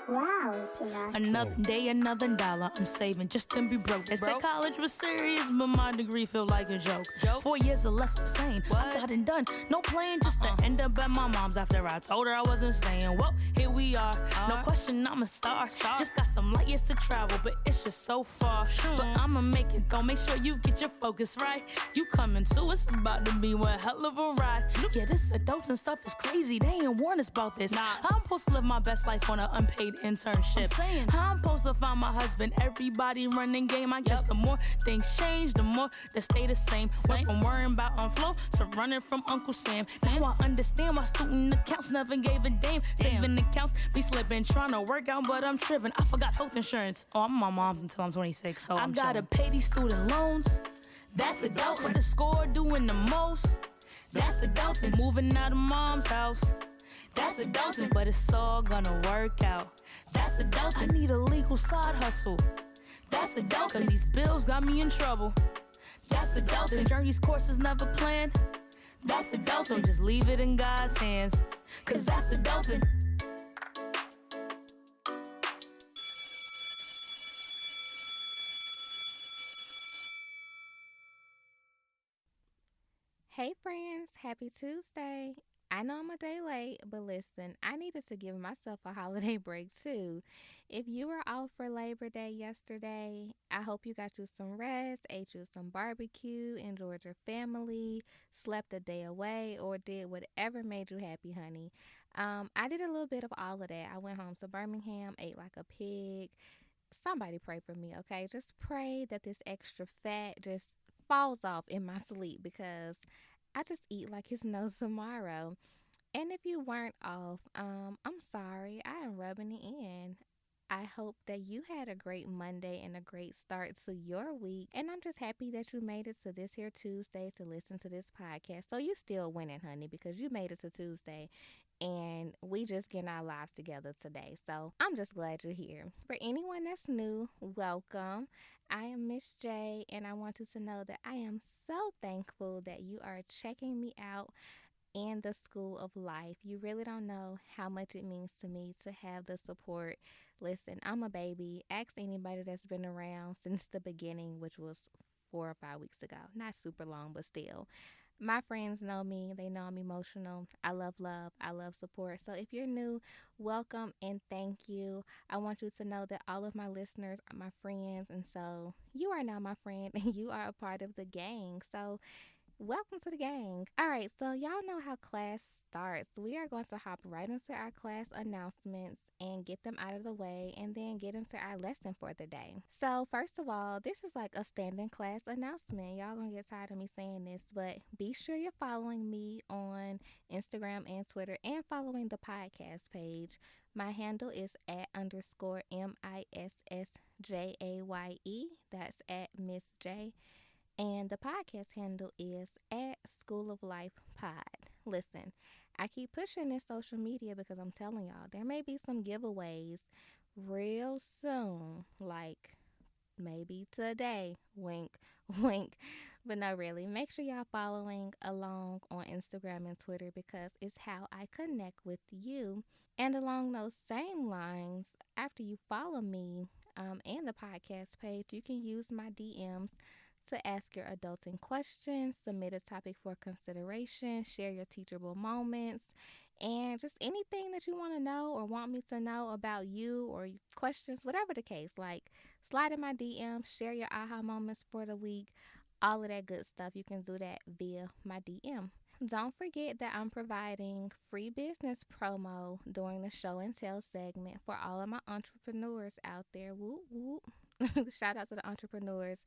Wow, Sinatra. Another day, another dollar. I'm saving just to be broke. They said college was serious, but my degree feel like a joke. 4 years or less, I'm saying I got it done. No playing, just to end up at my mom's after I told her I wasn't staying. Well, here we are. No question, I'm a star. Just got some light years to travel, but it's just so far. But I'ma make it though. Make sure you get your focus right. You coming too? It's about to be one hell of a ride. Yeah, this adults and stuff is crazy. They ain't warn us about this. I'm supposed to live my best life on an unpaid internship. I'm supposed to find my husband. Everybody running game. I guess the more things change, the more they stay the same. Went from worrying about on flow to running from Uncle Sam. Now I understand why student accounts never gave a damn. Saving accounts be slipping, trying to work out, but I'm tripping. I forgot health insurance. Oh, I'm my mom's until I'm 26, so I gotta pay these student loans. That's adulting. What the score doing the most? That's adulting. Moving out of mom's house. That's adulting. But it's all gonna work out. That's adulting. I need a legal side hustle. That's adulting. Cause these bills got me in trouble. That's adulting. Journey's course is never planned. That's adulting. Just leave it in God's hands. Cause that's adulting. Hey friends, happy Tuesday. I know I'm a day late, but listen, I needed to give myself a holiday break too. If you were off for Labor Day yesterday, I hope you got you some rest, ate you some barbecue, enjoyed your family, slept a day away, or did whatever made you happy, honey. I did a little bit of all of that. I went home to Birmingham, ate like a pig. Somebody pray for me, okay? Just pray that this extra fat just falls off in my sleep because I just eat like it's no tomorrow. And if you weren't off, I'm sorry. I am rubbing it in. I hope that you had a great Monday and a great start to your week. And I'm just happy that you made it to this here Tuesday to listen to this podcast. So you still winning, honey, because you made it to Tuesday and we just getting our lives together today. So I'm just glad you're here. For anyone that's new, welcome. I am Miss Jaye, and I want you to know that I am so thankful that you are checking me out in the school of life. You really don't know how much it means to me to have the support. Listen, I'm a baby. Ask anybody that's been around since the beginning, which was 4 or 5 weeks ago. Not super long, but still. My friends know me. They know I'm emotional. I love love. I love support. So if you're new, welcome and thank you. I want you to know that all of my listeners are my friends. And so you are now my friend and you are a part of the gang. So welcome to the gang. All right, so y'all know how class starts. We are going to hop right into our class announcements and get them out of the way and then get into our lesson for the day. So, first of all, this is like a standing class announcement. Y'all gonna get tired of me saying this, but be sure you're following me on Instagram and Twitter and following the podcast page. My handle is @_MISSJAYE. That's at Miss J. And the podcast handle is at School of Life Pod. Listen, I keep pushing this social media because I'm telling y'all, there may be some giveaways real soon. Like maybe today. Wink, wink. But no, really. Make sure y'all following along on Instagram and Twitter because it's how I connect with you. And along those same lines, after you follow me and the podcast page, you can use my DMs to ask your adulting questions, submit a topic for consideration, share your teachable moments, and just anything that you want to know or want me to know about you or questions, whatever the case. Like, slide in my DM, share your aha moments for the week, all of that good stuff. You can do that via my DM. Don't forget that I'm providing free business promo during the show and tell segment for all of my entrepreneurs out there. Whoop, whoop. Shout out to the entrepreneurs.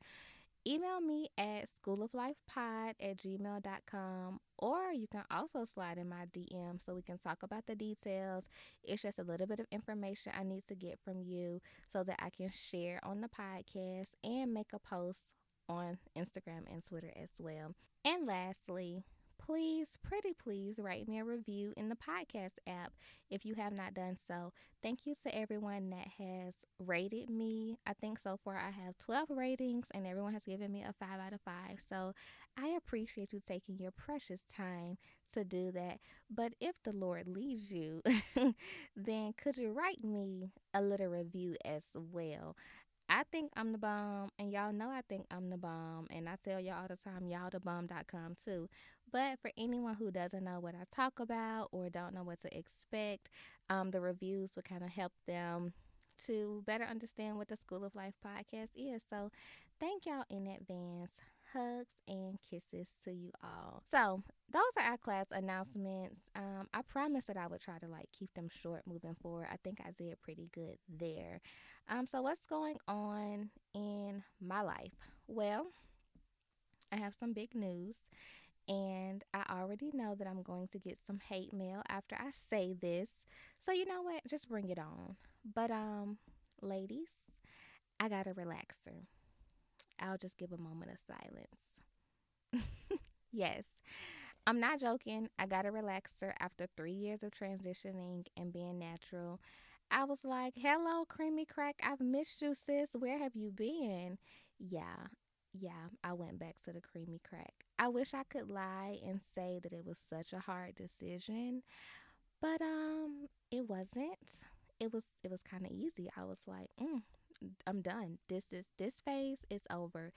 Email me at schooloflifepod@gmail.com, or you can also slide in my DM so we can talk about the details. It's just a little bit of information I need to get from you so that I can share on the podcast and make a post on Instagram and Twitter as well. And lastly, please, pretty please, write me a review in the podcast app if you have not done so. Thank you to everyone that has rated me. I think so far I have 12 ratings and everyone has given me a 5 out of 5. So I appreciate you taking your precious time to do that. But if the Lord leads you, then could you write me a little review as well? I think I'm the bomb, and y'all know I think I'm the bomb, and I tell y'all all the time, y'all the bomb.com too. But for anyone who doesn't know what I talk about or don't know what to expect, the reviews would kind of help them to better understand what the School of Life podcast is. So thank y'all in advance. Hugs and kisses to you all. So those are our class announcements. I promised that I would try to like keep them short moving forward. I think I did pretty good there. So what's going on in my life? Well, I have some big news, and I already know that I'm going to get some hate mail after I say this. So you know what? Just bring it on. But ladies, I got a relaxer. I'll just give a moment of silence. Yes, I'm not joking. I got a relaxer after 3 years of transitioning and being natural. I was like, hello, Creamy Crack. I've missed you, sis. Where have you been? Yeah, yeah, I went back to the Creamy Crack. I wish I could lie and say that it was such a hard decision, but it wasn't. It was kind of easy. I was like, I'm done. This phase is over.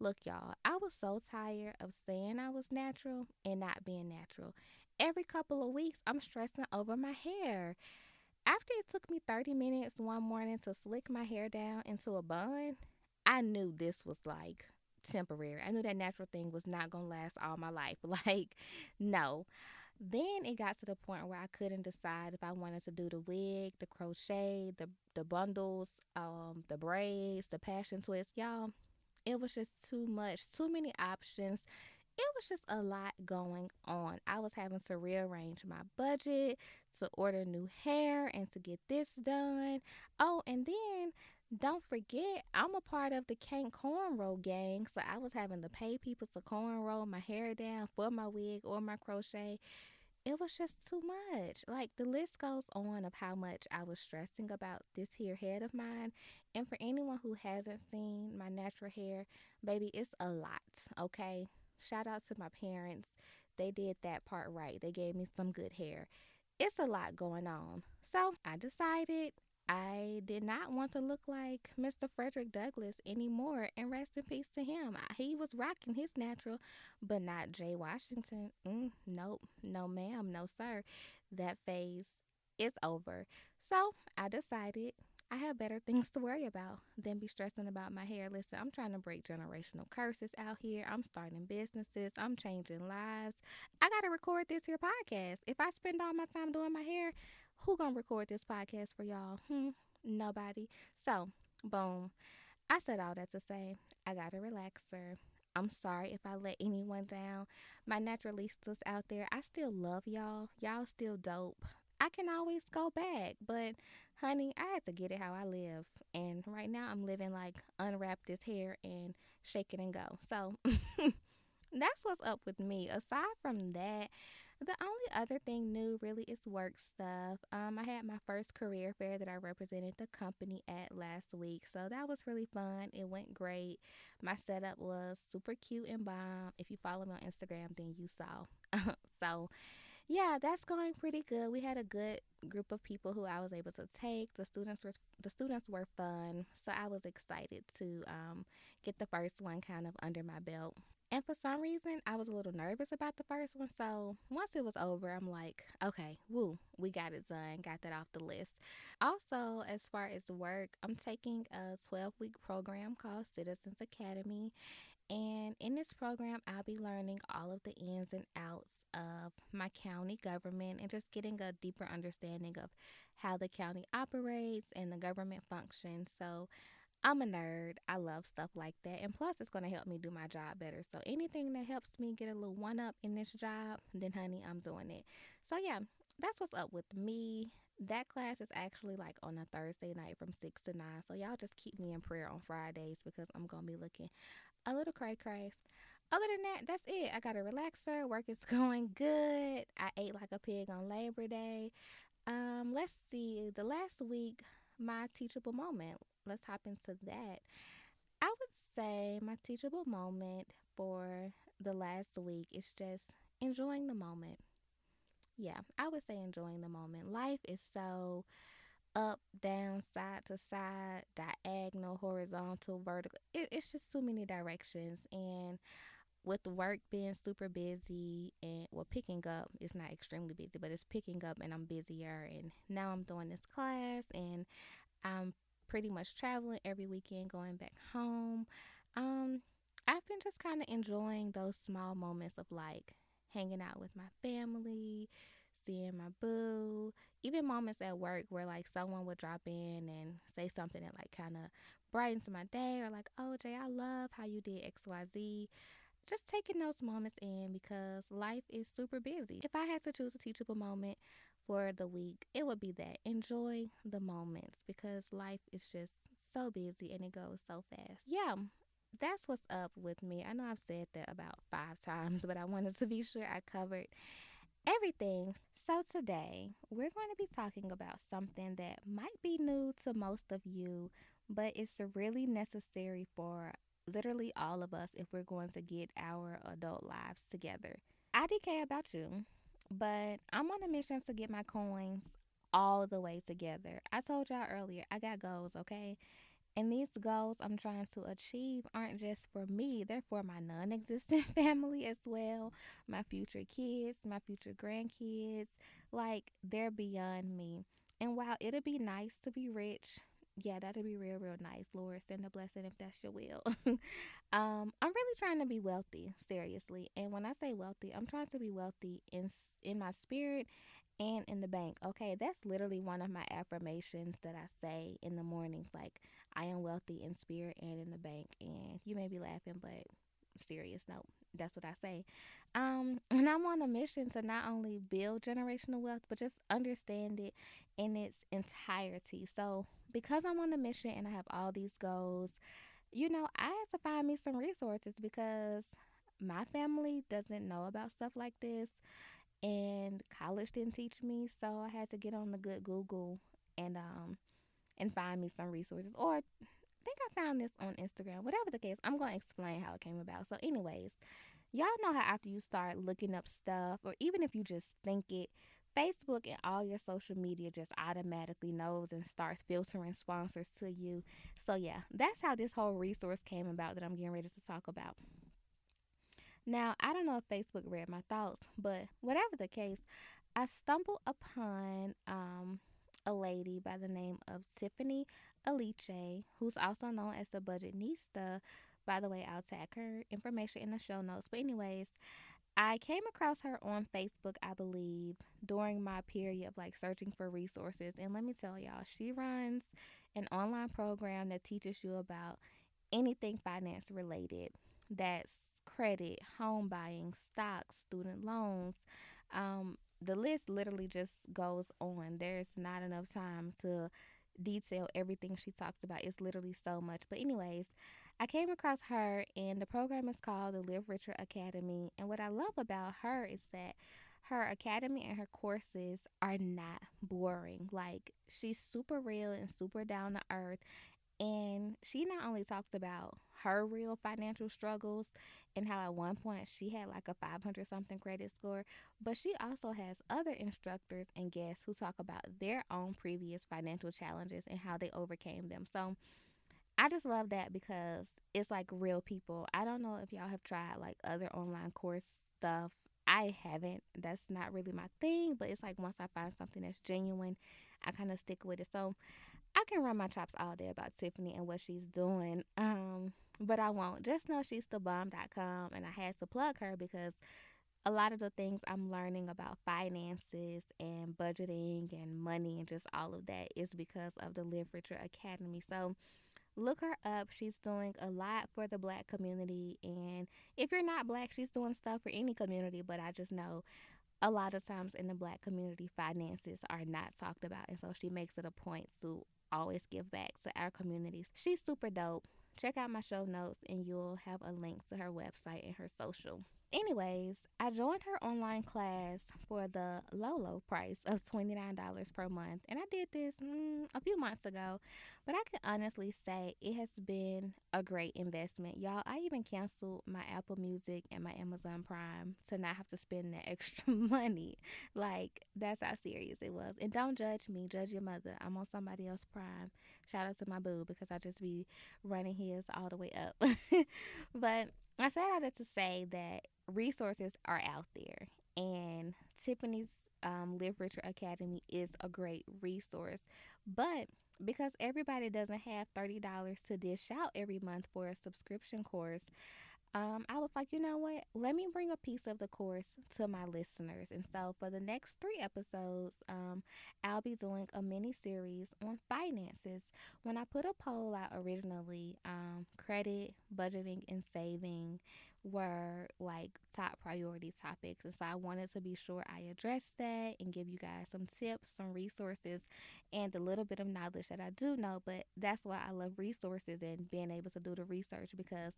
Look, y'all, I was so tired of saying I was natural and not being natural. Every couple of weeks, I'm stressing over my hair. After it took me 30 minutes one morning to slick my hair down into a bun, I knew this was like temporary. I knew that natural thing was not going to last all my life. Like, no. Then it got to the point where I couldn't decide if I wanted to do the wig, the crochet, the bundles, the braids, the passion twist. Y'all, it was just too much, too many options. It was just a lot going on. I was having to rearrange my budget, to order new hair, and to get this done. Oh, and then don't forget, I'm a part of the Can't Cornrow gang, so I was having to pay people to cornrow my hair down for my wig or my crochet. It was just too much. Like, the list goes on of how much I was stressing about this here head of mine. And for anyone who hasn't seen my natural hair, baby, it's a lot, okay? Shout out to my parents. They did that part right. They gave me some good hair. It's a lot going on. So I decided I did not want to look like Mr. Frederick Douglass anymore. And rest in peace to him. He was rocking his natural, but not Jay Washington. Nope. No, ma'am. No, sir. That phase is over. So I decided I have better things to worry about than be stressing about my hair. Listen, I'm trying to break generational curses out here. I'm starting businesses. I'm changing lives. I got to record this here podcast. If I spend all my time doing my hair, who gonna record this podcast for y'all? Nobody. So, boom. I said all that to say I got a relaxer. I'm sorry if I let anyone down. My naturalistas out there, I still love y'all. Y'all still dope. I can always go back, but honey, I had to get it how I live. And right now I'm living like unwrap this hair and shake it and go. So that's what's up with me. Aside from that, the only other thing new really is work stuff. I had my first career fair that I represented the company at last week, so that was really fun. It went great. My setup was super cute and bomb. If you follow me on Instagram, then you saw. So yeah, that's going pretty good. We had a good group of people who I was able to take. The students were fun, so I was excited to get the first one kind of under my belt. And for some reason, I was a little nervous about the first one. So once it was over, I'm like, okay, woo, we got it done. Got that off the list. Also, as far as work, I'm taking a 12-week program called Citizens Academy. And in this program, I'll be learning all of the ins and outs of my county government and just getting a deeper understanding of how the county operates and the government functions. So I'm a nerd. I love stuff like that. And plus, it's going to help me do my job better. So anything that helps me get a little one up in this job, then honey, I'm doing it. So yeah, that's what's up with me. That class is actually like on a Thursday night from 6 to 9. So y'all just keep me in prayer on Fridays because I'm going to be looking a little cray cray. Other than that, that's it. I got a relaxer. Work is going good. I ate like a pig on Labor Day. Let's see. The last week, my teachable moment. Let's hop into that. I would say my teachable moment for the last week is just enjoying the moment. Yeah, I would say enjoying the moment. Life is so up, down, side to side, diagonal, horizontal, vertical. It's just too many directions. And with work being super busy and well picking up, it's not extremely busy, but it's picking up and I'm busier. And now I'm doing this class and I'm pretty much traveling every weekend, going back home. Um, I've been just kind of enjoying those small moments of like hanging out with my family, seeing my boo, even moments at work where like someone would drop in and say something that like kind of brightens my day or like, oh, Jay, I love how you did XYZ. Just taking those moments in because life is super busy. If I had to choose a teachable moment for the week, it would be that. Enjoy the moments because life is just so busy and it goes so fast. Yeah, that's what's up with me. I know I've said that about 5 times, but I wanted to be sure I covered everything. So today, we're going to be talking about something that might be new to most of you, but it's really necessary for literally all of us if we're going to get our adult lives together. IDK about you, but I'm on a mission to get my coins all the way together. I told y'all earlier, I got goals, okay? And these goals I'm trying to achieve aren't just for me, they're for my non existent family as well, my future kids, my future grandkids. Like, they're beyond me. And while it'll be nice to be rich, yeah, that'll be real, real nice. Lord, send a blessing if that's your will. I'm really trying to be wealthy, seriously. And when I say wealthy, I'm trying to be wealthy in my spirit and in the bank. Okay, that's literally one of my affirmations that I say in the mornings. Like, I am wealthy in spirit and in the bank. And you may be laughing, but serious note, that's what I say. And I'm on a mission to not only build generational wealth, but just understand it in its entirety. So, because I'm on a mission and I have all these goals, I had to find me some resources because my family doesn't know about stuff like this and college didn't teach me, so I had to get on the good Google and find me some resources. Or I think I found this on Instagram. Whatever the case, I'm going to explain how it came about. So, anyways, y'all know how after you start looking up stuff, or even if you just think it, Facebook and all your social media just automatically knows and starts filtering sponsors to you. So, yeah, that's how this whole resource came about that I'm getting ready to talk about. Now, I don't know if Facebook read my thoughts, but whatever the case, I stumbled upon a lady by the name of Tiffany Aliche, who's also known as the Budgetnista. By the way, I'll tag her information in the show notes. But, anyways, I came across her on Facebook, I believe, during my period of like searching for resources. And let me tell y'all, she runs an online program that teaches you about anything finance related. That's credit, home buying, stocks, student loans. The list literally just goes on. There's not enough time to detail everything she talks about. It's literally so much. But, anyways, I came across her, and the program is called the Live Richer Academy. And what I love about her is that her academy and her courses are not boring. Like, she's super real and super down to earth. And she not only talked about her real financial struggles and how at one point she had like a 500 something credit score, but she also has other instructors and guests who talk about their own previous financial challenges and how they overcame them. So I just love that because it's like real people. I don't know if y'all have tried like other online course stuff. I haven't. That's not really my thing, but it's like once I find something that's genuine, I kind of stick with it. So I can run my chops all day about Tiffany and what she's doing. But I won't. Just know she's the bomb.com, and I had to plug her because a lot of the things I'm learning about finances and budgeting and money and just all of that is because of the Live Richer Academy. So look her up. She's doing a lot for the black community. And if you're not black, she's doing stuff for any community. But I just know a lot of times in the black community, finances are not talked about. And so she makes it a point to always give back to our communities. She's super dope. check out my show notes and you'll have a link to her website and her social. Anyways, I joined her online class for the low price of $29 per month. And I did this a few months ago, but I can honestly say it has been a great investment. Y'all, I even canceled my Apple Music and my Amazon Prime to not have to spend that extra money. Like, that's how serious it was. And don't judge me, judge your mother. I'm on somebody else's Prime. Shout out to my boo because I just be running his all the way up. But I said all that to say that resources are out there, and Tiffany's Live Richer Academy is a great resource. But because everybody doesn't have $30 to dish out every month for a subscription course, I was like, you know what? Let me bring a piece of the course to my listeners. And so for the next 3 episodes, I'll be doing a mini series on finances. When I put a poll out originally, credit, budgeting, and saving were like top priority topics. And so I wanted to be sure I addressed that and give you guys some tips, some resources, and the little bit of knowledge that I do know. But that's why I love resources and being able to do the research because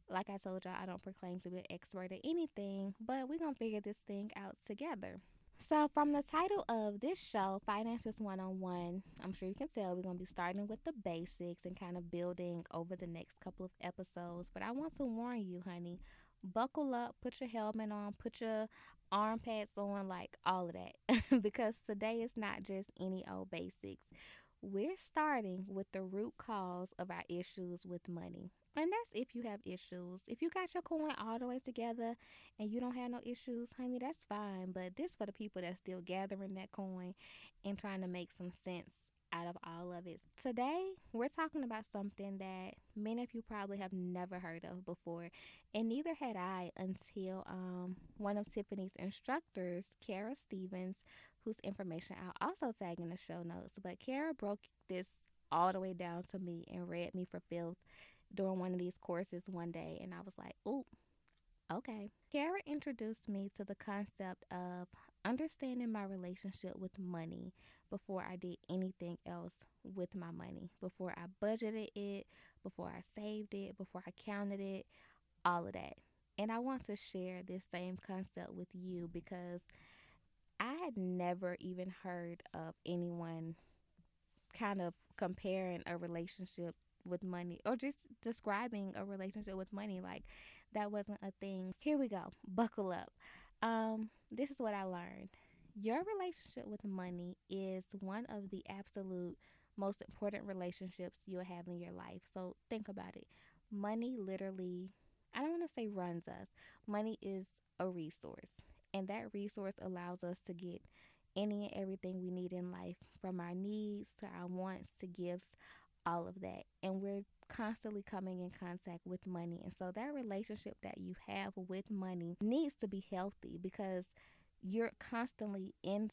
like I told y'all, I don't proclaim to be an expert at anything, but we're going to figure this thing out together. So, from the title of this show, Finances 101, I'm sure you can tell we're going to be starting with the basics and kind of building over the next couple of episodes. But I want to warn you, honey, buckle up, put your helmet on, put your arm pads on, like all of that. Because today is not just any old basics. We're starting with the root cause of our issues with money. And that's if you have issues. If you got your coin all the way together and you don't have no issues, honey, that's fine. But this for the people that's still gathering that coin and trying to make some sense out of all of it. Today, we're talking about something that many of you probably have never heard of before, and neither had I until one of Tiffany's instructors, Kara Stevens, whose information I'll also tag in the show notes. But Kara broke this all the way down to me and read me for filth during one of these courses one day, and I was like, "Ooh, okay." Kara introduced me to the concept of understanding my relationship with money before I did anything else with my money, before I budgeted it, before I saved it, before I counted it, all of that. And I want to share this same concept with you because I had never even heard of anyone kind of comparing a relationship with money or just describing a relationship with money. Like, that wasn't a thing. Here we go. Buckle up. This is what I learned. Your relationship with money is one of the absolute most important relationships you'll have in your life. So think about it. Money literally, I don't want to say runs us. Money is a resource, and that resource allows us to get any and everything we need in life, from our needs to our wants to gifts, all of that. And we're constantly coming in contact with money. And so that relationship that you have with money needs to be healthy because you're constantly in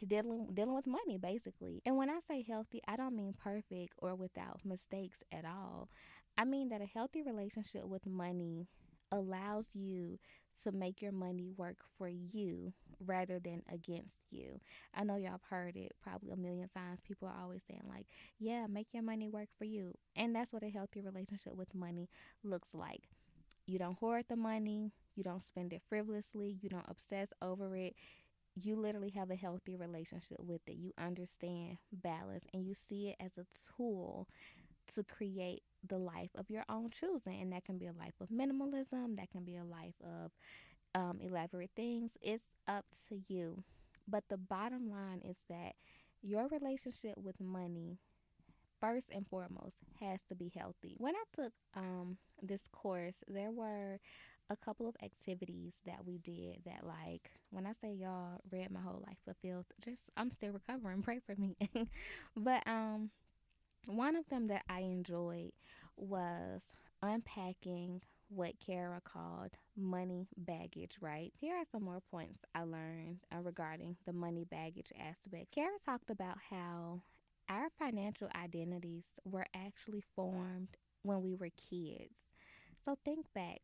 dealing with money basically. And when I say healthy, I don't mean perfect or without mistakes at all. I mean that a healthy relationship with money allows you to make your money work for you rather than against you. I know y'all have heard it probably a million times. People are always saying, like, yeah, make your money work for you. And that's what a healthy relationship with money looks like. You don't hoard the money, you don't spend it frivolously, you don't obsess over it. You literally have a healthy relationship with it. You understand balance and you see it as a tool to create the life of your own choosing. And that can be a life of minimalism, that can be a life of elaborate things. It's up to you. But the bottom line is that your relationship with money, first and foremost, has to be healthy. When I took this course, there were a couple of activities that we did that, like, when I say y'all read my whole life fulfilled, just I'm still recovering. Pray for me. But one of them that I enjoyed was unpacking what Kara called money baggage, right? Here are some more points I learned regarding the money baggage aspect. Kara talked about how our financial identities were actually formed when we were kids. So think back,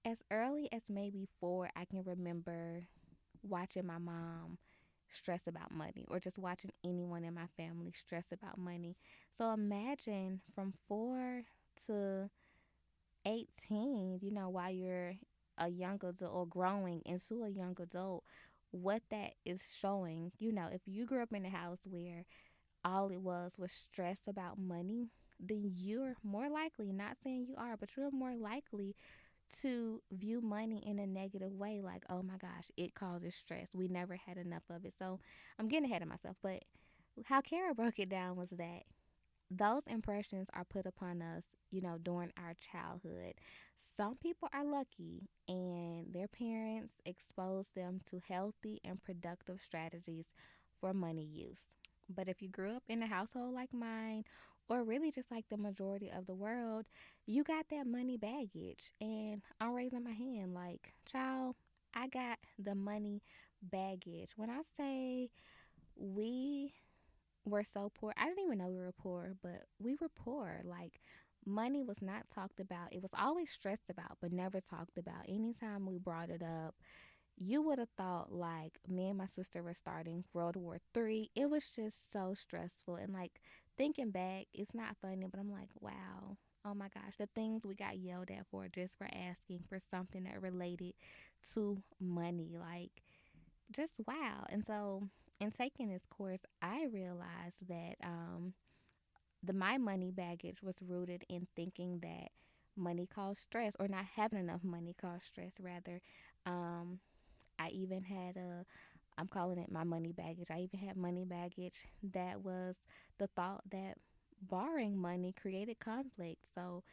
as early as maybe 4, I can remember watching my mom stress about money or just watching anyone in my family stress about money. So imagine from 4 to 18, while you're a young adult or growing into a young adult, what that is showing, if you grew up in a house where all it was stress about money, then you're more likely, not saying you are, but you're more likely to view money in a negative way, like, oh my gosh, it causes stress. We never had enough of it. So I'm getting ahead of myself. But how Kara broke it down was that those impressions are put upon us, during our childhood. Some people are lucky and their parents expose them to healthy and productive strategies for money use. But if you grew up in a household like mine, or really just like the majority of the world, you got that money baggage. And I'm raising my hand like, child, I got the money baggage. When I say we were so poor. I didn't even know we were poor, but we were poor. Like, money was not talked about. It was always stressed about, but never talked about. Anytime we brought it up, you would have thought like me and my sister were starting World War III. It was just so stressful. And like thinking back, it's not funny, but I'm like, wow. Oh my gosh, the things we got yelled at for just for asking for something that related to money. Like, just wow. And so in taking this course, I realized that the my money baggage was rooted in thinking that money caused stress, or not having enough money caused stress rather. um, I even had I'm calling it my money baggage. I even had money baggage that was the thought that borrowing money created conflict. So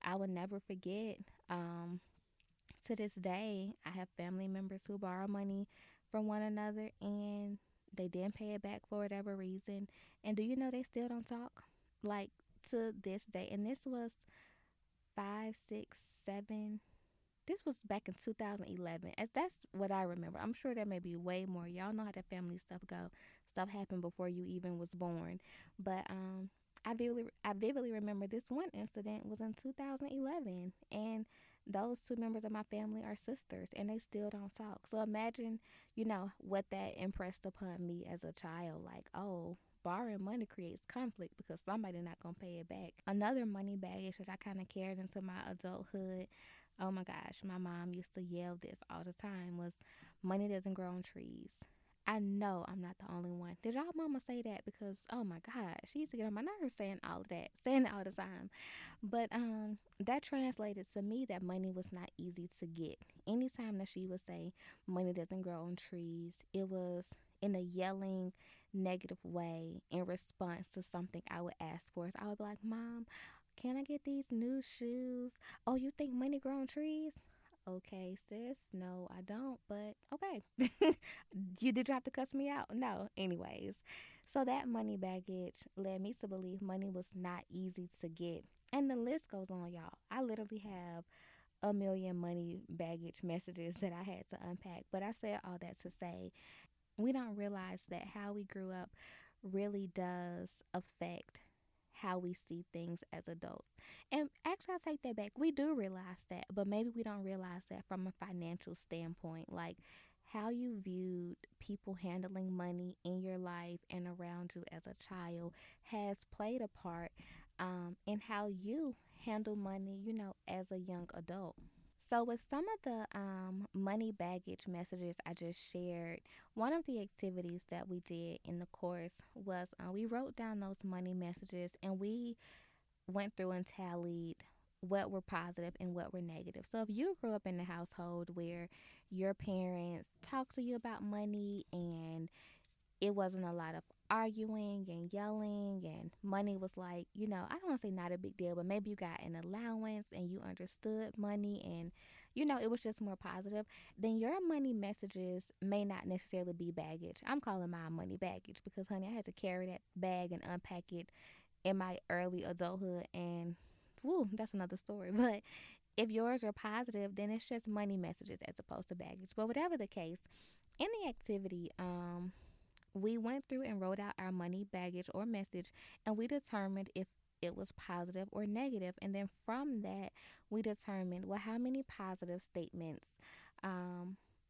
I will never forget. To this day, I have family members who borrow money from one another and they didn't pay it back for whatever reason. And do you know they still don't talk? Like, to this day. And this was 5, 6, 7. This was back in 2011. As that's what I remember. I'm sure there may be way more. Y'all know how that family stuff go. Stuff happened before you even was born. But I vividly remember this one incident was in 2011, and those two members of my family are sisters, and they still don't talk. So imagine, what that impressed upon me as a child. Like, oh, borrowing money creates conflict because somebody not gonna pay it back. Another money baggage that I kind of carried into my adulthood. Oh my gosh, my mom used to yell this all the time was money doesn't grow on trees. I know I'm not the only one. Did y'all mama say that? Because oh my god, she used to get on my nerves saying all of that, saying it all the time. But that translated to me that money was not easy to get. Anytime that she would say money doesn't grow on trees, it was in a yelling negative way in response to something I would ask for. So I would be like, Mom, can I get these new shoes? Oh, you think money grow on trees? Okay, sis. No, I don't. But okay. Did you have to cuss me out? No. Anyways, so that money baggage led me to believe money was not easy to get. And the list goes on, y'all. I literally have a million money baggage messages that I had to unpack. But I said all that to say we don't realize that how we grew up really does affect how we see things as adults. And actually, I take that back. We do realize that, but maybe we don't realize that from a financial standpoint. Like, how you viewed people handling money in your life and around you as a child has played a part in how you handle money, as a young adult. So, with some of the money baggage messages I just shared, one of the activities that we did in the course was we wrote down those money messages and we went through and tallied what were positive and what were negative. So, if you grew up in a household where your parents talked to you about money and it wasn't a lot of arguing and yelling, and money was like, I don't want to say not a big deal, but maybe you got an allowance and you understood money and it was just more positive, then your money messages may not necessarily be baggage. I'm calling mine money baggage because, honey, I had to carry that bag and unpack it in my early adulthood, and woo, that's another story. But if yours are positive, then it's just money messages as opposed to baggage. But whatever the case, in the activity, we went through and wrote out our money baggage or message, and we determined if it was positive or negative. And then from that, we determined, well, how many positive statements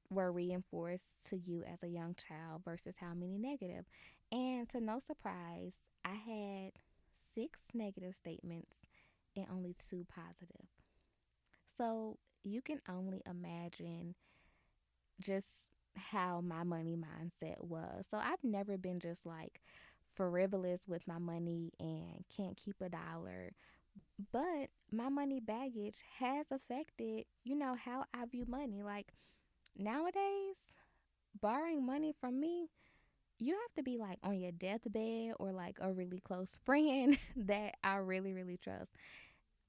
were reinforced to you as a young child versus how many negative. And to no surprise, I had 6 negative statements and only two positive. So you can only imagine just how my money mindset was. So I've never been just like frivolous with my money and can't keep a dollar. But my money baggage has affected, how I view money. Like nowadays, borrowing money from me, you have to be like on your deathbed or like a really close friend that I really, really trust.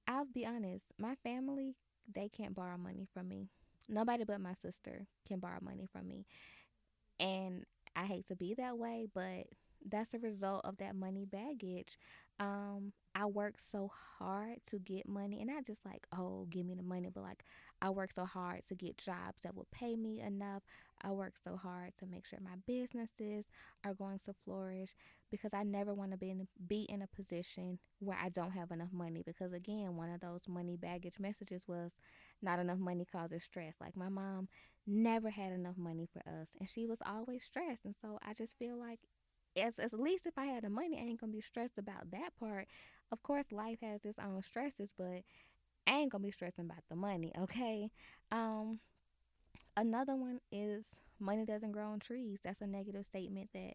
I'll be honest, my family, they can't borrow money from me. Nobody but my sister can borrow money from me. And I hate to be that way, but that's a result of that money baggage. I work so hard to get money, and not just like, oh, give me the money, but like I work so hard to get jobs that will pay me enough. I work so hard to make sure my businesses are going to flourish because I never want to be in a position where I don't have enough money. Because again, one of those money baggage messages was not enough money causes stress. Like my mom never had enough money for us, and she was always stressed. And so I just feel like, as at least if I had the money, I ain't gonna be stressed about that part. Of course, life has its own stresses, but I ain't gonna be stressing about the money. Okay. Um, Another one is money doesn't grow on trees. That's a negative statement that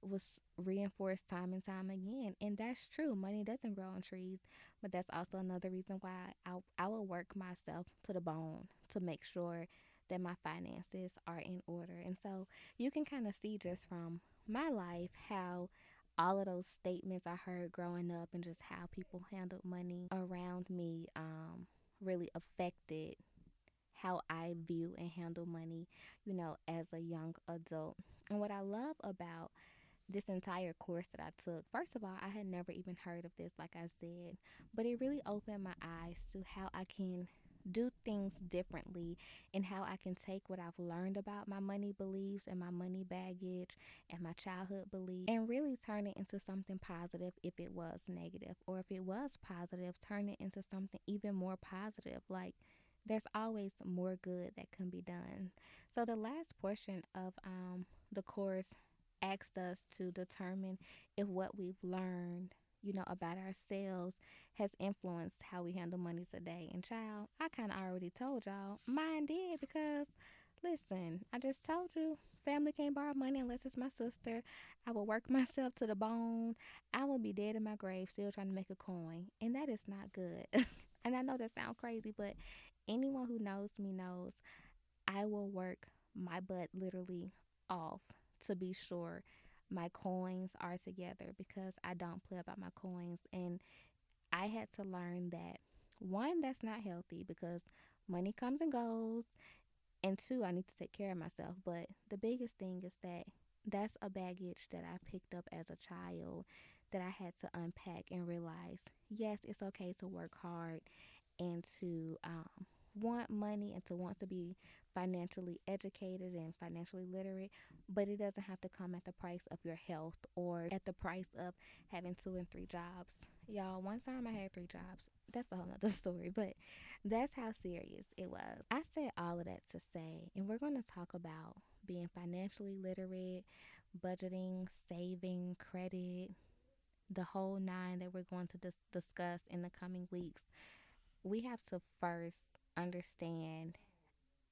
was reinforced time and time again. And that's true. Money doesn't grow on trees. But that's also another reason why I will work myself to the bone to make sure that my finances are in order. And so you can kind of see just from my life how all of those statements I heard growing up and just how people handled money around me really affected how I view and handle money, as a young adult. And what I love about this entire course that I took, first of all, I had never even heard of this, like I said, but it really opened my eyes to how I can do things differently and how I can take what I've learned about my money beliefs and my money baggage and my childhood beliefs and really turn it into something positive if it was negative, or if it was positive, turn it into something even more positive. Like there's always more good that can be done. So the last portion of the course asked us to determine if what we've learned, about ourselves has influenced how we handle money today. And child, I kind of already told y'all mine did because listen, I just told you family can't borrow money unless it's my sister. I will work myself to the bone. I will be dead in my grave still trying to make a coin. And that is not good. And I know that sounds crazy, but anyone who knows me knows I will work my butt literally off to be sure my coins are together because I don't play about my coins. And I had to learn that one, that's not healthy because money comes and goes, and two, I need to take care of myself. But the biggest thing is that that's a baggage that I picked up as a child that I had to unpack and realize yes, it's okay to work hard and to want money and to want to be financially educated and financially literate, but it doesn't have to come at the price of your health or at the price of having two and three jobs. Y'all, one time I had three jobs. That's a whole nother story, but that's how serious it was. I said all of that to say, and we're going to talk about being financially literate, budgeting, saving, credit, the whole nine that we're going to discuss in the coming weeks. We have to first understand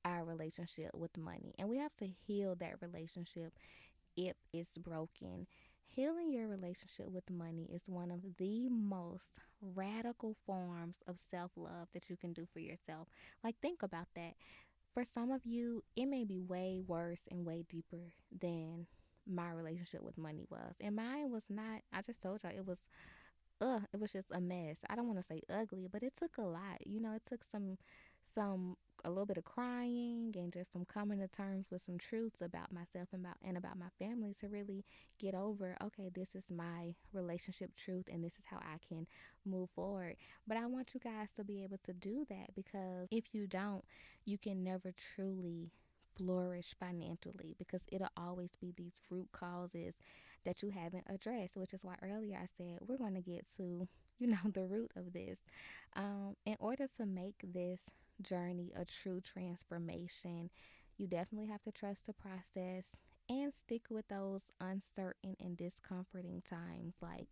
our relationship with money, and we have to heal that relationship if it's broken. Healing your relationship with money is one of the most radical forms of self love that you can do for yourself. Like, think about that. For some of you, it may be way worse and way deeper than my relationship with money was. And mine was not, I just told y'all, it was just a mess. I don't want to say ugly, but it took a lot. It took some a little bit of crying and just some coming to terms with some truths about myself and about my family to really get over, okay, this is my relationship truth and this is how I can move forward. But I want you guys to be able to do that, because if you don't, you can never truly flourish financially, because it'll always be these root causes that you haven't addressed, which is why earlier I said we're going to get to, the root of this. In order to make this journey a true transformation, you definitely have to trust the process and stick with those uncertain and discomforting times. Like,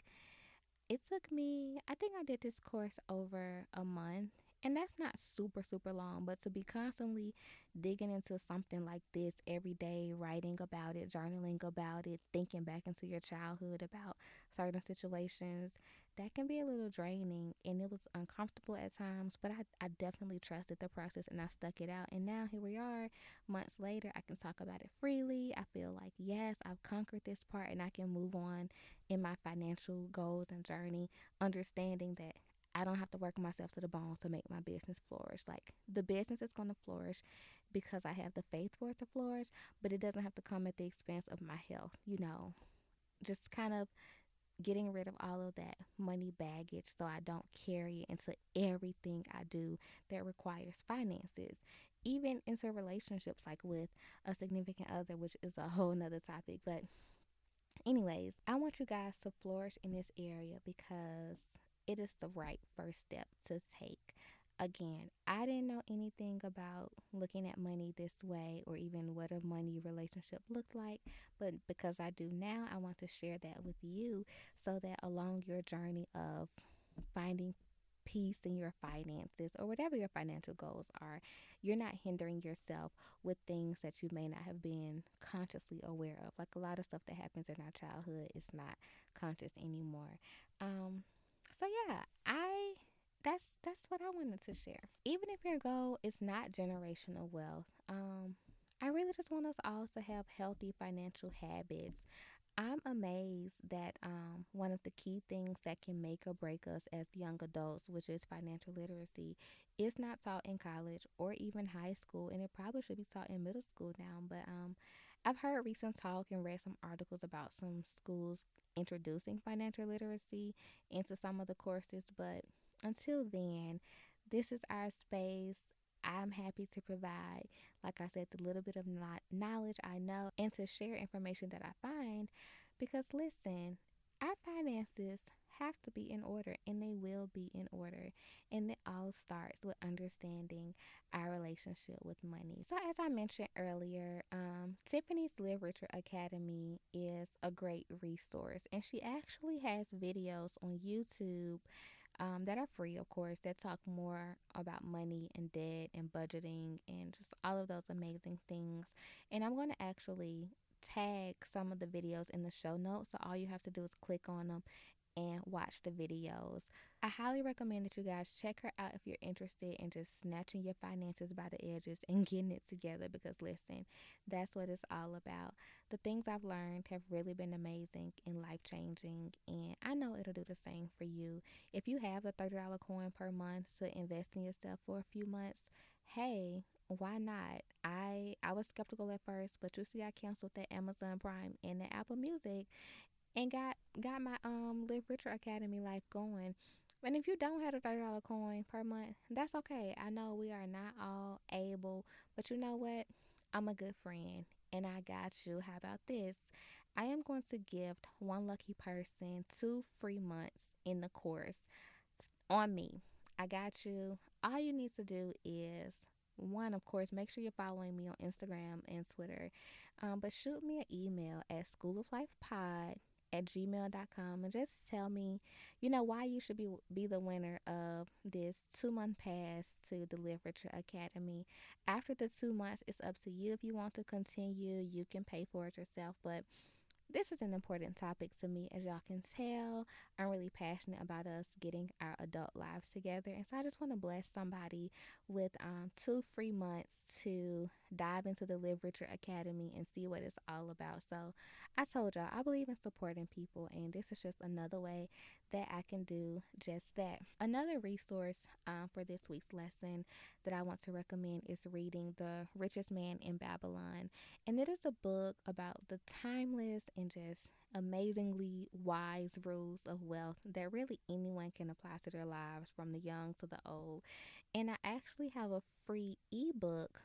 It took me, I think I did this course over a month. And that's not super, super long, but to be constantly digging into something like this every day, writing about it, journaling about it, thinking back into your childhood about certain situations, that can be a little draining. And it was uncomfortable at times, but I definitely trusted the process and I stuck it out. And now here we are, months later, I can talk about it freely. I feel like, yes, I've conquered this part and I can move on in my financial goals and journey, understanding that I don't have to work myself to the bone to make my business flourish. Like the business is going to flourish because I have the faith for it to flourish, but it doesn't have to come at the expense of my health, just kind of getting rid of all of that money baggage so I don't carry it into everything I do that requires finances. Even into relationships like with a significant other, which is a whole nother topic. But anyways, I want you guys to flourish in this area because it is the right first step to take. Again, I didn't know anything about looking at money this way or even what a money relationship looked like, but because I do now, I want to share that with you so that along your journey of finding peace in your finances or whatever your financial goals are, you're not hindering yourself with things that you may not have been consciously aware of. Like a lot of stuff that happens in our childhood is not conscious anymore. Um, so yeah, I that's what I wanted to share. Even if your goal is not generational wealth, I really just want us all to have healthy financial habits. I'm amazed that one of the key things that can make or break us as young adults, which is financial literacy, is not taught in college or even high school, and it probably should be taught in middle school now. But I've heard recent talk and read some articles about some schools introducing financial literacy into some of the courses, but until then, this is our space. I'm happy to provide, like I said, the little bit of knowledge I know and to share information that I find because listen, our finances have to be in order and they will be in order. And it all starts with understanding our relationship with money. So, as I mentioned earlier, Tiffany's Live Richer Academy is a great resource, and she actually has videos on YouTube that are free, of course, that talk more about money and debt and budgeting and just all of those amazing things. And I'm going to actually tag some of the videos in the show notes. So all you have to do is click on them and watch the videos. I highly recommend that you guys check her out if you're interested in just snatching your finances by the edges and getting it together because listen, that's what it's all about. The things I've learned have really been amazing and life changing, and I know it'll do the same for you. If you have a $30 coin per month to invest in yourself for a few months, hey, why not? I was skeptical at first, but you see I canceled that Amazon Prime and the Apple Music and got my Live Richer Academy life going. And if you don't have a $30 coin per month, that's okay. I know we are not all able, but you know what? I'm a good friend and I got you. How about this? I am going to gift one lucky person 2 free months in the course on me. I got you. All you need to do is one, of course, make sure you're following me on Instagram and Twitter. But shoot me an email at schooloiflifepod@gmail.com and just tell me, why you should be the winner of this 2 month pass to the Live Richer Academy. After the 2 months, it's up to you if you want to continue. You can pay for it yourself, but this is an important topic to me, as y'all can tell. I'm really passionate about us getting our adult lives together. And so I just want to bless somebody with 2 free months to dive into the Live Richer Academy and see what it's all about. So I told y'all, I believe in supporting people, and this is just another way that I can do just that. Another resource for this week's lesson that I want to recommend is reading The Richest Man in Babylon. And it is a book about the timeless and just amazingly wise rules of wealth that really anyone can apply to their lives from the young to the old. And I actually have a free ebook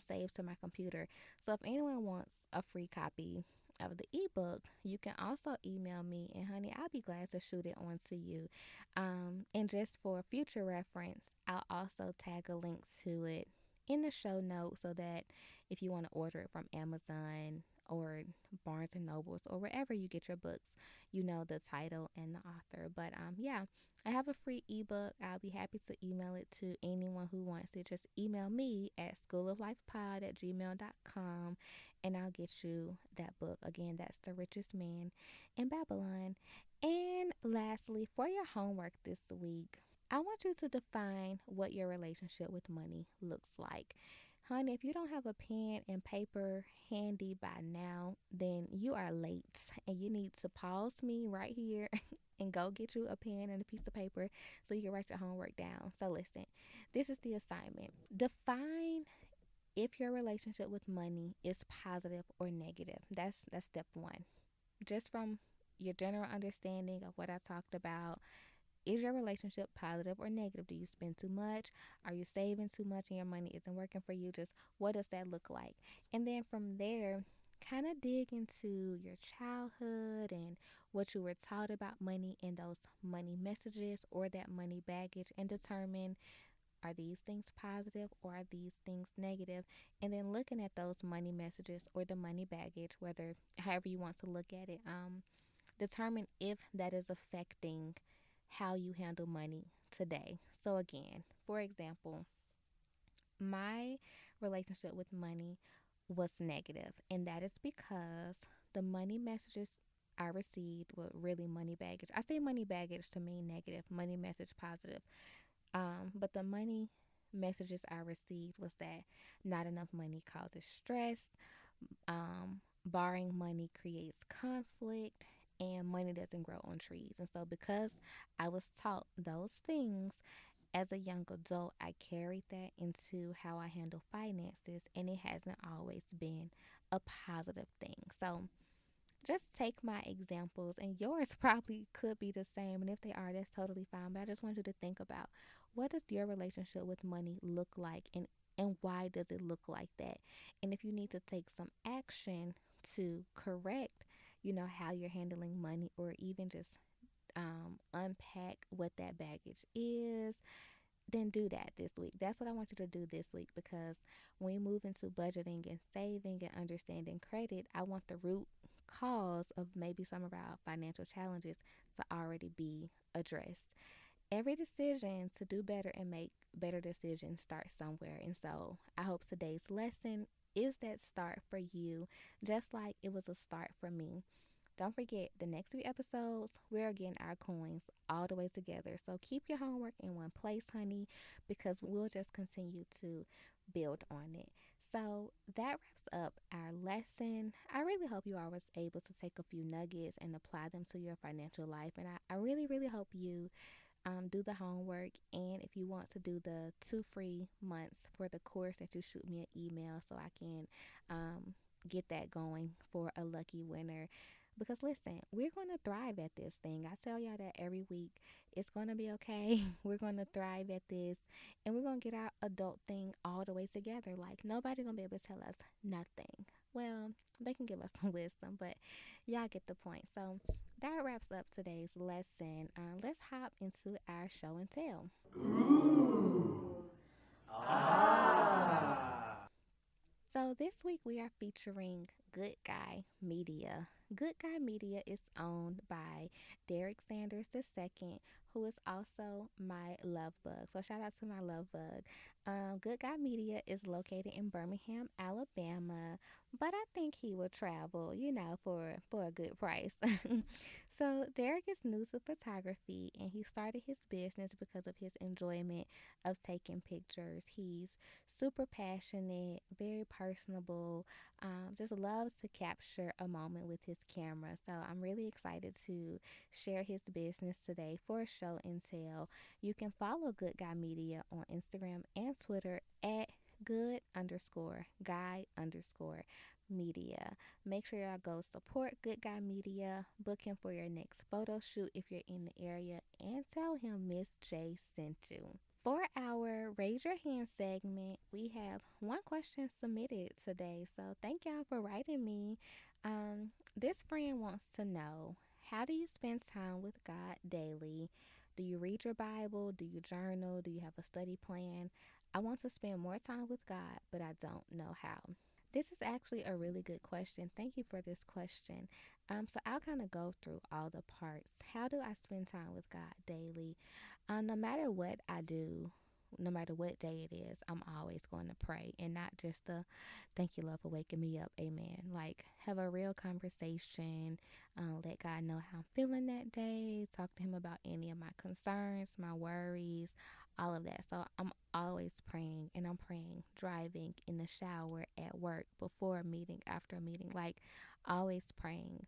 saved to my computer. So if anyone wants a free copy of the ebook, you can also email me, and honey, I'll be glad to shoot it on to you. And just for future reference, I'll also tag a link to it in the show notes so that if you want to order it from Amazon or Barnes and Nobles or wherever you get your books. You know the title and the author. But yeah, I have a free ebook. I'll be happy to email it to anyone who wants it. Just email me at schooloflifepod@gmail.com and I'll get you that book. Again, that's The Richest Man in Babylon. And lastly, for your homework this week, I want you to define what your relationship with money looks like. Honey, if you don't have a pen and paper handy by now, then you are late and you need to pause me right here and go get you a pen and a piece of paper so you can write your homework down. So, listen, this is the assignment. Define if your relationship with money is positive or negative. That's step one. Just from your general understanding of what I talked about, is your relationship positive or negative? Do you spend too much? Are you saving too much and your money isn't working for you? Just what does that look like? And then from there, kind of dig into your childhood and what you were taught about money and those money messages or that money baggage, and determine, are these things positive or are these things negative? And then looking at those money messages or the money baggage, whether however you want to look at it, determine if that is affecting how you handle money today. So, again, for example, my relationship with money was negative, and that is because the money messages I received were really money baggage. I say money baggage to mean negative, money message positive. But the money messages I received was that not enough money causes stress, borrowing money creates conflict, and money doesn't grow on trees. And so, because I was taught those things as a young adult, I carried that into how I handle finances, and it hasn't always been a positive thing. So, just take my examples, and yours probably could be the same. And if they are, that's totally fine. But I just want you to think about, what does your relationship with money look like, and why does it look like that? And if you need to take some action to correct, how you're handling money, or even just unpack what that baggage is, then do that this week. That's what I want you to do this week, because when we move into budgeting and saving and understanding credit, I want the root cause of maybe some of our financial challenges to already be addressed. Every decision to do better and make better decisions starts somewhere. And so I hope today's lesson is that start for you, just like it was a start for me. Don't forget, the next few episodes, we're getting our coins all the way together. So keep your homework in one place, honey, because we'll just continue to build on it. So that wraps up our lesson. I really hope you all was able to take a few nuggets and apply them to your financial life. And I really, really hope you do the homework. And if you want to do the 2 free months for the course, that you shoot me an email so I can get that going for a lucky winner. Because listen, we're going to thrive at this thing. I tell y'all that every week. It's going to be okay. We're going to thrive at this. And we're going to get our adult thing all the way together. Like, nobody's going to be able to tell us nothing. Well, they can give us some wisdom, but y'all get the point. So that wraps up today's lesson. Let's hop into our show and tell. So this week we are featuring Good Guy Media. Good Guy Media is owned by Derek Sanders II, who is also my love bug. So shout out to my love bug. Good Guy Media is located in Birmingham, Alabama, but I think he will travel, for a good price. So Derek is new to photography, and he started his business because of his enjoyment of taking pictures. He's super passionate, very personable, just loves to capture a moment with his camera. So I'm really excited to share his business today for show and tell. You can follow Good Guy Media on Instagram and Twitter at good_guy_media. Make sure y'all go support Good Guy Media. Book him for your next photo shoot if you're in the area, and tell him Miss J sent you. For our Raise Your Hand segment, we have one question submitted today. So thank y'all for writing me. This friend wants to know, how do you spend time with God daily? Do you read your Bible? Do you journal? Do you have a study plan? I want to spend more time with God, but I don't know how. This is actually a really good question. Thank you for this question. So I'll kind of go through all the parts. How do I spend time with God daily? No matter what I do, no matter what day it is, I'm always going to pray and not just the thank you, Lord, for waking me up. Amen. Like, have a real conversation, let God know how I'm feeling that day, talk to Him about any of my concerns, my worries, all of that. So I'm always praying, and I'm praying driving, in the shower, at work, before a meeting, after a meeting, like always praying.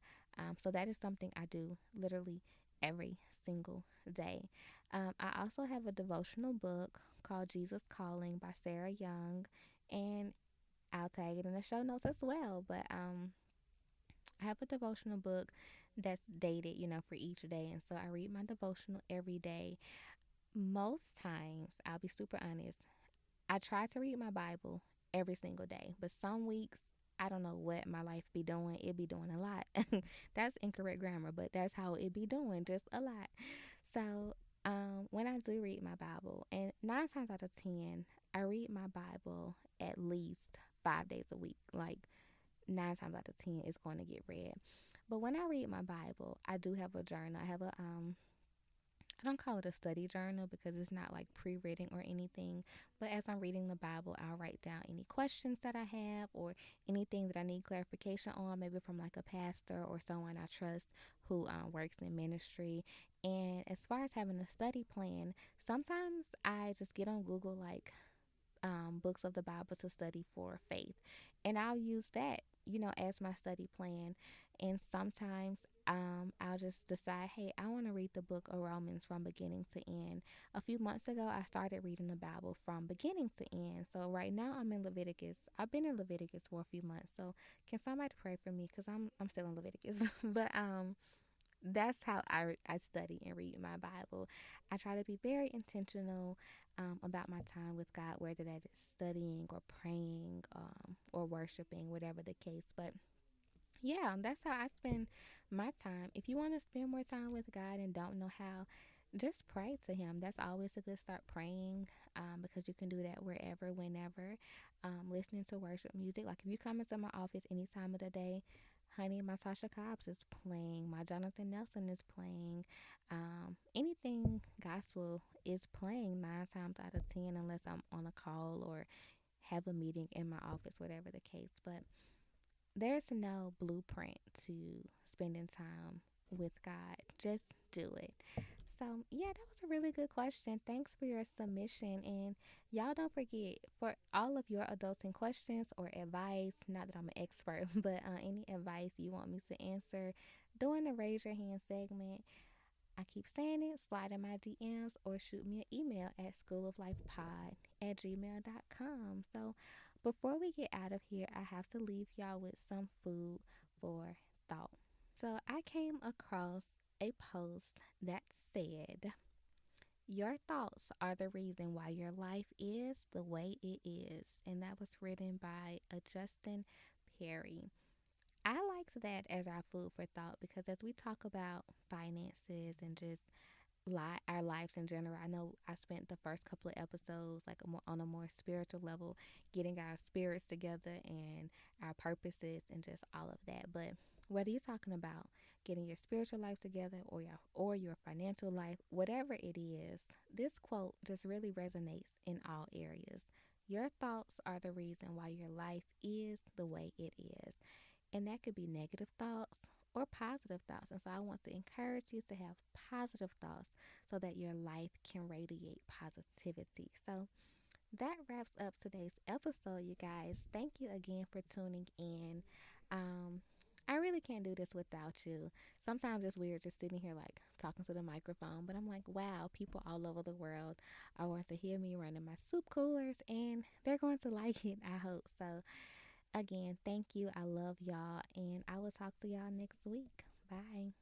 So that is something I do literally every single day. I also have a devotional book called Jesus Calling by Sarah Young, and I'll tag it in the show notes as well. But I have a devotional book that's dated, for each day, and so I read my devotional every day. Most times, I'll be super honest, I try to read my Bible every single day, but some weeks I don't know what my life be doing. It be doing a lot. That's incorrect grammar, but that's how it be doing, just a lot. So when I do read my Bible, and 9 times out of 10, I read my Bible at least 5 days a week. Like 9 times out of 10, it's going to get read. But when I read my Bible, I do have a journal. I have a I don't call it a study journal because it's not like pre-written or anything. But as I'm reading the Bible, I'll write down any questions that I have or anything that I need clarification on, maybe from like a pastor or someone I trust who works in ministry. And as far as having a study plan, sometimes I just get on Google, like books of the Bible to study for faith. And I'll use that, as my study plan. And sometimes I'll just decide, hey, I want to read the book of Romans from beginning to end. A few months ago, I started reading the Bible from beginning to end. So right now, I'm in Leviticus. I've been in Leviticus for a few months. So can somebody pray for me? Because I'm still in Leviticus. But that's how I study and read my Bible. I try to be very intentional about my time with God, whether that is studying or praying or worshiping, whatever the case. But yeah, that's how I spend my time. If you want to spend more time with God and don't know how, just pray to Him. That's always a good start, praying, because you can do that wherever, whenever. Listening to worship music. Like if you come into my office any time of the day, honey, my Tasha Cobbs is playing, my Jonathan Nelson is playing, anything gospel is playing 9 times out of 10, unless I'm on a call or have a meeting in my office, whatever the case. But there's no blueprint to spending time with God. Just do it. So, yeah, that was a really good question. Thanks for your submission. And y'all don't forget, for all of your adulting questions or advice, not that I'm an expert, but any advice you want me to answer during the Raise Your Hand segment, I keep saying it, slide in my DMs or shoot me an email at schooloflifepod@gmail.com. So before we get out of here, I have to leave y'all with some food for thought. So I came across a post that said, your thoughts are the reason why your life is the way it is. And that was written by a Justin Perry. I liked that as our food for thought because as we talk about finances and just our lives in general, I know I spent the first couple of episodes like on a more spiritual level, getting our spirits together and our purposes and just all of that. But whether you're talking about getting your spiritual life together or your financial life, whatever it is, this quote just really resonates in all areas. Your thoughts are the reason why your life is the way it is. And that could be negative thoughts or positive thoughts. And so I want to encourage you to have positive thoughts so that your life can radiate positivity. So that wraps up today's episode, you guys. Thank you again for tuning in. I really can't do this without you. Sometimes it's weird just sitting here like talking to the microphone, but I'm like, wow, people all over the world are going to hear me running my soup coolers and they're going to like it, I hope. So again, thank you. I love y'all, and I will talk to y'all next week. Bye.